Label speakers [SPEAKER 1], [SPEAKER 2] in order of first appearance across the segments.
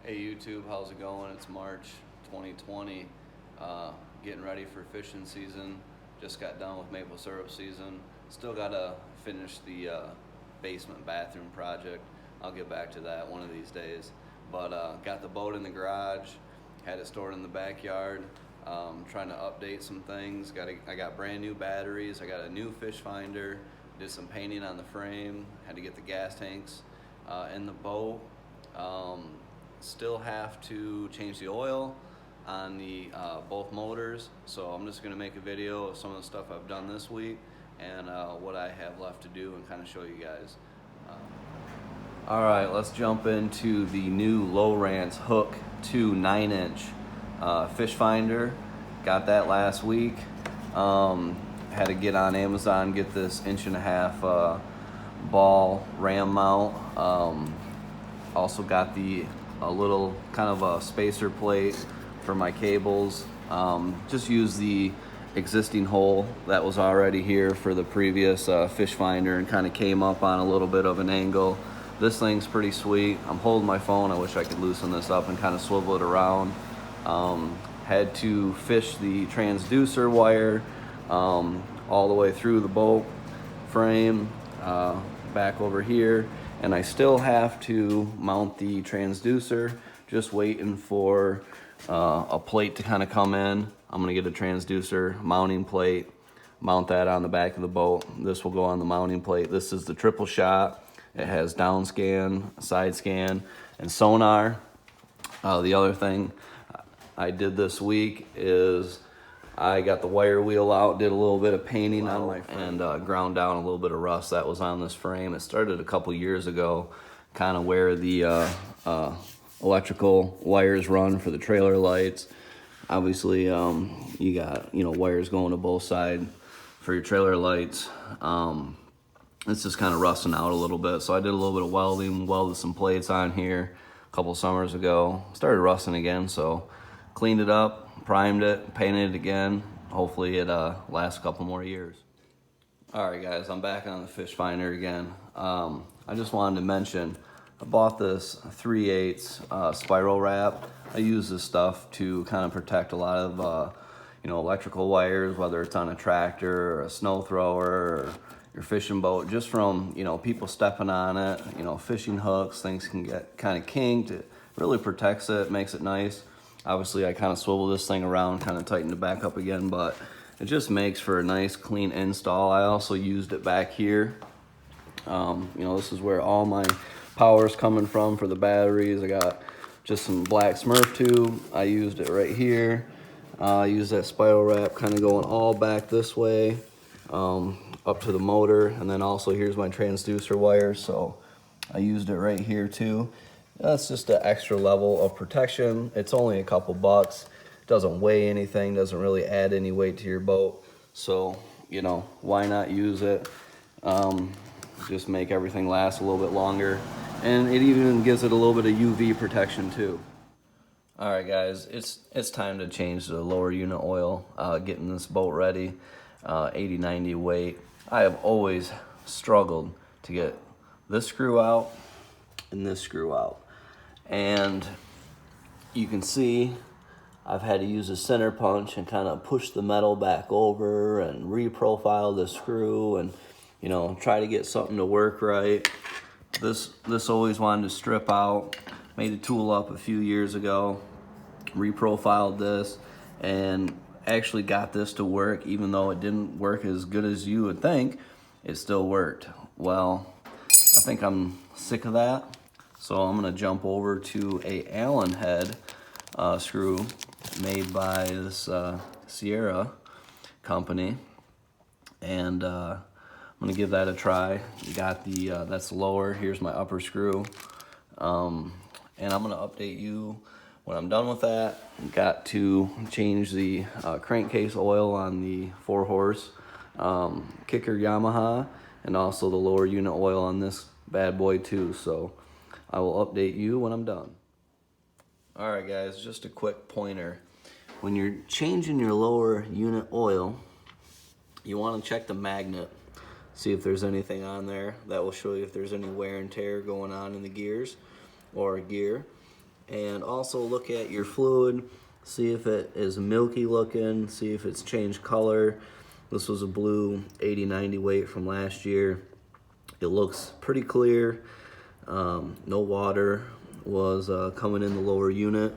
[SPEAKER 1] Hey YouTube, how's it going? It's March 2020. Getting ready for fishing season. Just got done with maple syrup season. Still gotta finish the basement bathroom project. I'll get back to that one of these days. But got the boat in the garage, had it stored in the backyard. Trying to update some things. I got brand new batteries. I got a new Fishfinder. Did some painting on the frame. Had to get the gas tanks in the boat. Still have to change the oil on the both motors, so I'm just going to make a video of some of the stuff I've done this week and what I have left to do and kind of show you guys. Alright, let's jump into the new Lowrance Hook 2 9-inch Fishfinder. Got that last week. Had to get on Amazon, get this 1.5-inch ball ram mount. Also got a little kind of a spacer plate for my cables. Just use the existing hole that was already here for the previous Fishfinder and kind of came up on a little bit of an angle. This thing's pretty sweet. I'm holding my phone. I wish I could loosen this up and kind of swivel it around. Had to fish the transducer wire all the way through the boat frame, back over here. And I still have to mount the transducer, just waiting for a plate to kind of come in. I'm gonna get a transducer mounting plate, mount that on the back of the boat. This will go on the mounting plate. This is the Tripleshot. It has down scan, side scan, and sonar. The other thing I did this week is I got the wire wheel out, did a little bit of painting on my frame, and ground down a little bit of rust that was on this frame. It started a couple years ago, kind of where the electrical wires run for the trailer lights. Obviously, you got wires going to both sides for your trailer lights. It's just kind of rusting out a little bit. So I did a little bit of welding, welded some plates on here a couple summers ago. Started rusting again, so cleaned it up, primed it, painted it again. Hopefully it lasts a couple more years. Alright guys, I'm back on the Fishfinder again. I just wanted to mention, I bought this 3/8 spiral wrap. I use this stuff to kind of protect a lot of electrical wires, whether it's on a tractor or a snow thrower or your fishing boat, just from people stepping on it, fishing hooks, things can get kind of kinked. It really protects it, makes it nice. Obviously, I kind of swivel this thing around, kind of tighten it back up again, but it just makes for a nice, clean install. I also used it back here. This is where all my power is coming from for the batteries. I got just some black Smurf tube. I used it right here. I used that spiral wrap kind of going all back this way, up to the motor. And then also here's my transducer wire, so I used it right here too. That's just an extra level of protection. It's only a couple bucks. Doesn't weigh anything, doesn't really add any weight to your boat. So, why not use it? Just make everything last a little bit longer. And it even gives it a little bit of UV protection too. All right guys, it's time to change the lower unit oil, getting this boat ready, 80-90 weight. I have always struggled to get this screw out and this screw out. And you can see I've had to use a center punch and kind of push the metal back over and reprofile the screw and try to get something to work right. This always wanted to strip out. Made a tool up a few years ago, reprofiled this, and actually got this to work. Even though it didn't work as good as you would think, it still worked. Well, I think I'm sick of that. So I'm gonna jump over to a Allen head screw made by this Sierra company, and I'm gonna give that a try. Got the that's lower. Here's my upper screw, and I'm gonna update you when I'm done with that. Got to change the crankcase oil on the 4-horse Kicker Yamaha, and also the lower unit oil on this bad boy too. So I will update you when I'm done. Alright guys, just a quick pointer. When you're changing your lower unit oil, you want to check the magnet. See if there's anything on there. That will show you if there's any wear and tear going on in the gears or a gear. And also look at your fluid, see if it is milky looking, see if it's changed color. This was a blue 80-90 weight from last year. It looks pretty clear. No water was coming in the lower unit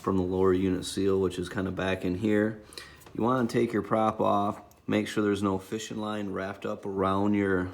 [SPEAKER 1] from the lower unit seal, which is kind of back in here. You want to take your prop off, make sure there's no fishing line wrapped up around your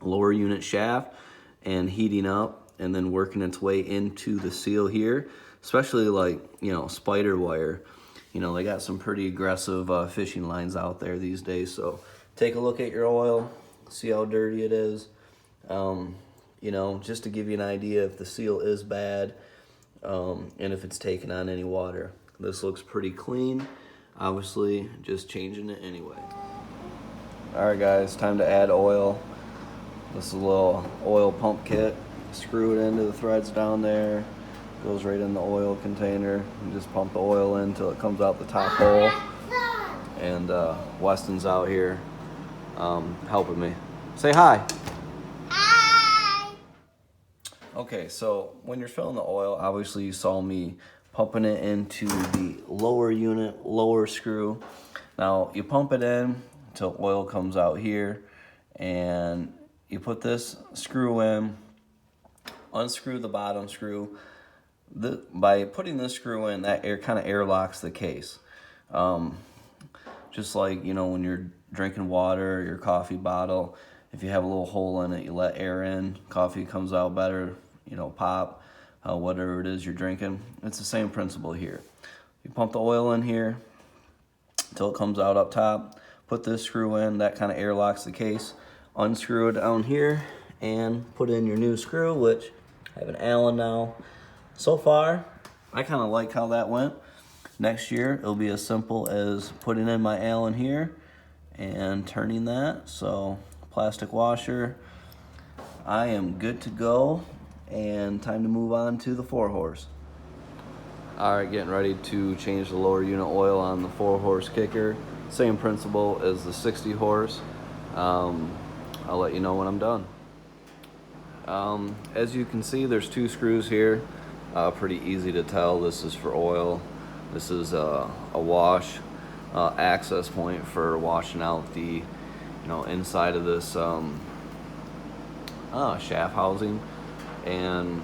[SPEAKER 1] lower unit shaft and heating up and then working its way into the seal here, especially like, you know, spider wire. You know, they got some pretty aggressive fishing lines out there these days. So take a look at your oil, see how dirty it is. You know, just to give you an idea if the seal is bad and if it's taken on any water. This looks pretty clean. Obviously, just changing it anyway. All right, guys, time to add oil. This is a little oil pump kit. Screw it into the threads down there. Goes right in the oil container. You just pump the oil in until it comes out the top hole. And Weston's out here helping me. Say hi.
[SPEAKER 2] Hi.
[SPEAKER 1] Okay, so when you're filling the oil, obviously you saw me pumping it into the lower unit, lower screw. Now you pump it in until oil comes out here, and you put this screw in, unscrew the bottom screw. By putting this screw in, that kind of airlocks the case. Just like, you know, when you're drinking water, your coffee bottle, if you have a little hole in it, you let air in, coffee comes out better, you know, pop, whatever it is you're drinking. It's the same principle here. You pump the oil in here until it comes out up top, put this screw in, that kind of airlocks the case, unscrew it down here, and put in your new screw, which I have an Allen now. So far, I kind of like how that went. Next year, it'll be as simple as putting in my Allen here and turning that. So, plastic washer. I am good to go, and time to move on to the 4-horse. All right, getting ready to change the lower unit oil on the 4-horse kicker. Same principle as the 60-horse. I'll let you know when I'm done. As you can see, there's 2 screws here. Pretty easy to tell. This is for oil. This is a wash access point for washing out the, you know, inside of this shaft housing, and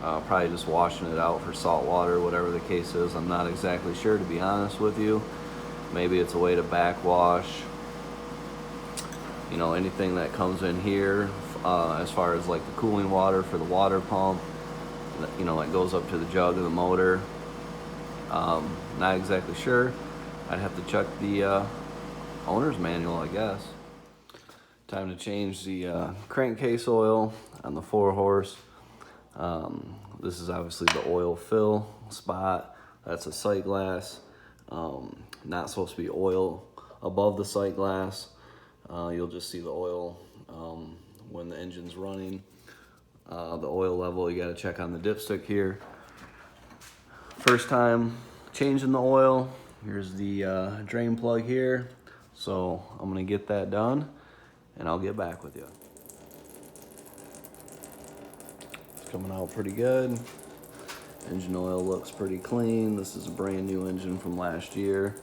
[SPEAKER 1] probably just washing it out for salt water, whatever the case is. I'm not exactly sure, to be honest with you. Maybe it's a way to backwash, you know, anything that comes in here as far as like the cooling water for the water pump, you know, that goes up to the jug of the motor. Not exactly sure. I'd have to check the owner's manual, I guess. Time to change the crankcase oil on the 4-horse. This is obviously the oil fill spot. That's a sight glass. Not supposed to be oil above the sight glass. You'll just see the oil when the engine's running. The oil level, you got to check on the dipstick here. First time changing the oil. Here's the drain plug here. So I'm gonna get that done and I'll get back with you. It's coming out pretty good. Engine oil looks pretty clean. This is a brand new engine from last year.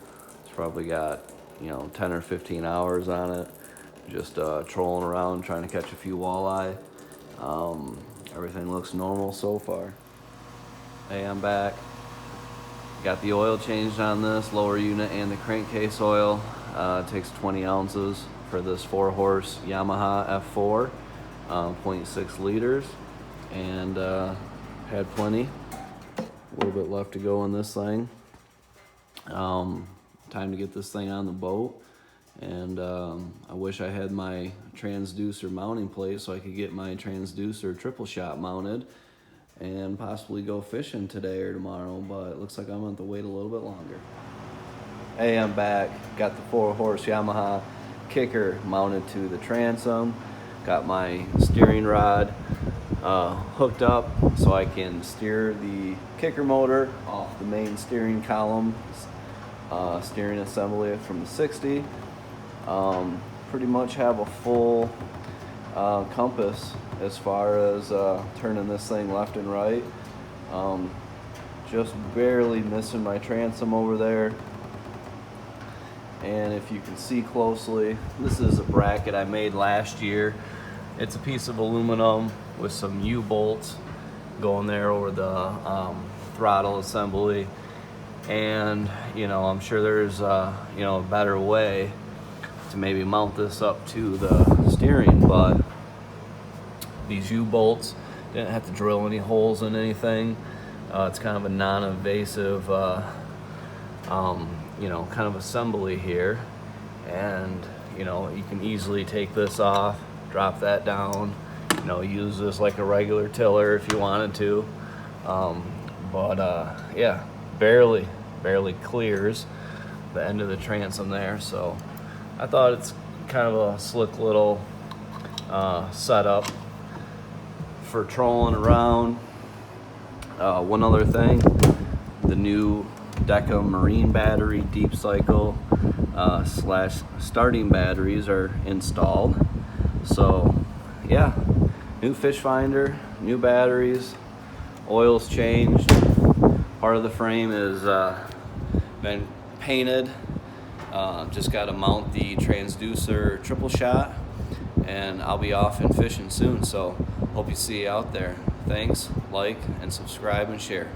[SPEAKER 1] It's probably got, you know, 10 or 15 hours on it. Just trolling around trying to catch a few walleye. Everything looks normal so far. Hey, I'm back. Got the oil changed on this lower unit and the crankcase oil. It takes 20 ounces for this 4-horse Yamaha F4, 0.6 liters, and had plenty. A little bit left to go on this thing. Time to get this thing on the boat, and I wish I had my transducer mounting plate so I could get my transducer Tripleshot mounted and possibly go fishing today or tomorrow, but it looks like I'm gonna have to wait a little bit longer. Hey, I'm back. Got the 4-horse Yamaha Kicker mounted to the transom. Got my steering rod hooked up so I can steer the kicker motor off the main steering column, steering assembly from the 60. Pretty much have a full compass as far as turning this thing left and right. Just barely missing my transom over there. And if you can see closely, this is a bracket I made last year. It's a piece of aluminum with some U-bolts going there over the throttle assembly. And I'm sure there's a better way to maybe mount this up to the steering, but these U-bolts didn't have to drill any holes in anything. It's kind of a non-invasive kind of assembly here, and you can easily take this off, drop that down, use this like a regular tiller if you wanted to, yeah, barely clears the end of the transom there. So I thought it's kind of a slick little setup for trolling around. One other thing, the new Deka marine battery deep cycle / starting batteries are installed. So yeah, new Fishfinder, new batteries, oil's changed, part of the frame is been painted. Just got to mount the Transducer Tripleshot, and I'll be off and fishing soon, so hope you see you out there. Thanks, like and subscribe and share.